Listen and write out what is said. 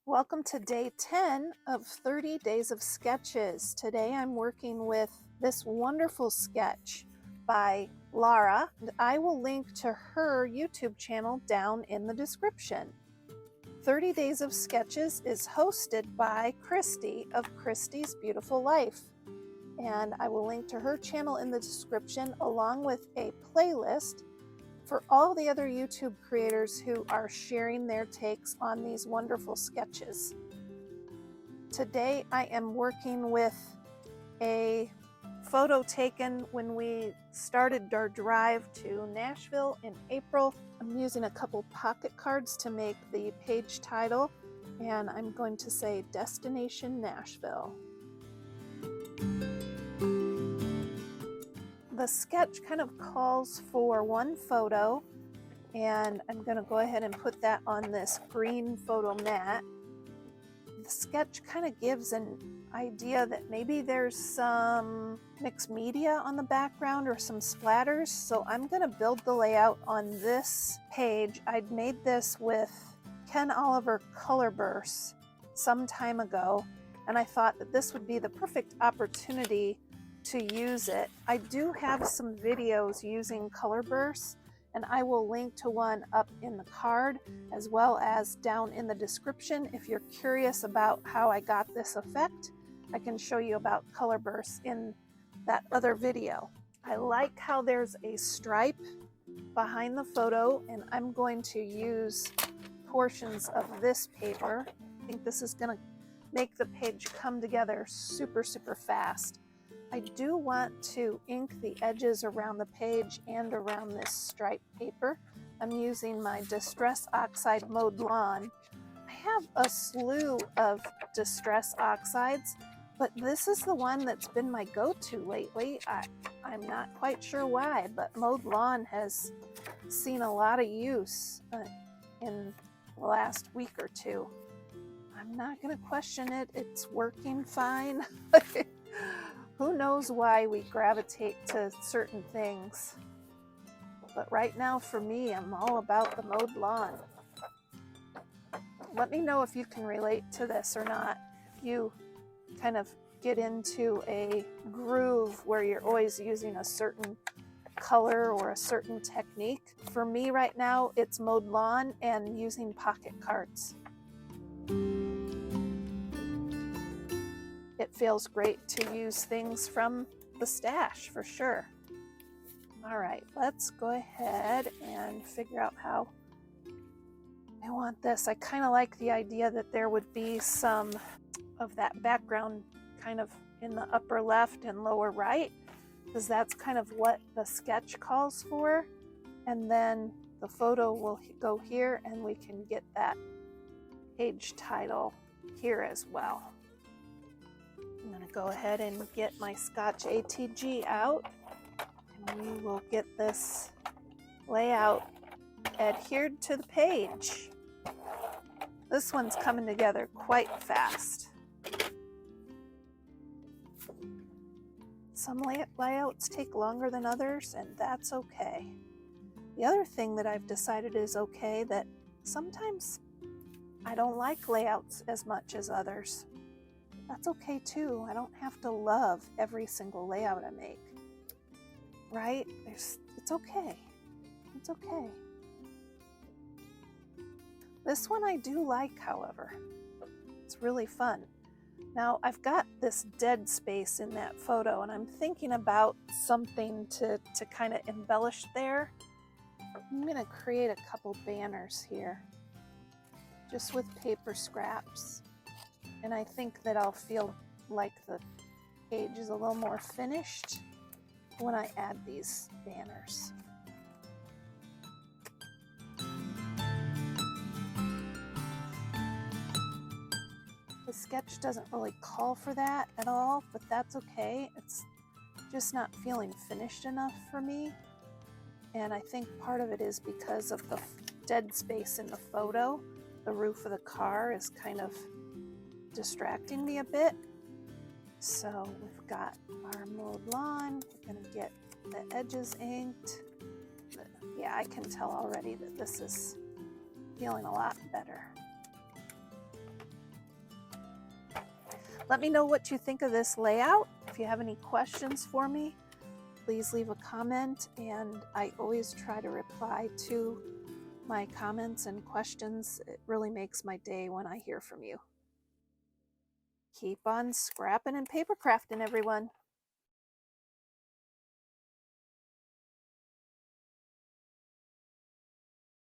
Welcome to day 10 of 30 Days of Sketches. Today I'm working with this wonderful sketch by Lara, and I will link to her YouTube channel down in the description. 30 Days of Sketches is hosted by Christy of Christy's Beautiful Life, and I will link to her channel in the description along with a playlist for all the other YouTube creators who are sharing their takes on these wonderful sketches. Today I am working with a photo taken when we started our drive to Nashville in April. I'm using a couple pocket cards to make the page title, and I'm going to say Destination Nashville. The sketch kind of calls for one photo, and I'm going to go ahead and put that on this green photo mat. The sketch kind of gives an idea that maybe there's some mixed media on the background or some splatters, so I'm going to build the layout on this page. I'd made this with Ken Oliver color bursts some time ago, and I thought that this would be the perfect opportunity to use it. I do have some videos using color bursts, and I will link to one up in the card as well as down in the description. If you're curious about how I got this effect, I can show you about color bursts in that other video. I like how there's a stripe behind the photo, and I'm going to use portions of this paper. I think this is going to make the page come together super fast. I do want to ink the edges around the page and around this striped paper. I'm using my Distress Oxide Mowed Lawn. I have a slew of Distress Oxides, but this is the one that's been my go-to lately. I'm not quite sure why, but Mowed Lawn has seen a lot of use in the last week or two. I'm not going to question it. It's working fine. Who knows why we gravitate to certain things? But right now for me, I'm all about the mowed lawn. Let me know if you can relate to this or not. If you kind of get into a groove where you're always using a certain color or a certain technique. For me right now, it's mowed lawn and using pocket cards. It feels great to use things from the stash for sure. All right, let's go ahead and figure out how I want this. I kind of like the idea that there would be some of that background kind of in the upper left and lower right, because that's kind of what the sketch calls for. And then the photo will go here, and we can get that page title here as well. I'm going to go ahead and get my Scotch ATG out, and we will get this layout adhered to the page. This one's coming together quite fast. Some layouts take longer than others, and that's okay. The other thing that I've decided is okay, that sometimes I don't like layouts as much as others. That's okay too. I don't have to love every single layout I make, right? It's okay. It's okay. This one I do like, however. It's really fun. Now I've got this dead space in that photo, and I'm thinking about something to kind of embellish there. I'm going to create a couple banners here, just with paper scraps. And I think that I'll feel like the page is a little more finished when I add these banners. The sketch doesn't really call for that at all, but that's okay. It's just not feeling finished enough for me. And I think part of it is because of the dead space in the photo. The roof of the car is kind of distracting me a bit. So we've got our mowed lawn. We're going to get the edges inked. Yeah, I can tell already that this is feeling a lot better. Let me know what you think of this layout. If you have any questions for me, please leave a comment, and I always try to reply to my comments and questions. It really makes my day when I hear from you. Keep on scrapping and paper crafting, everyone.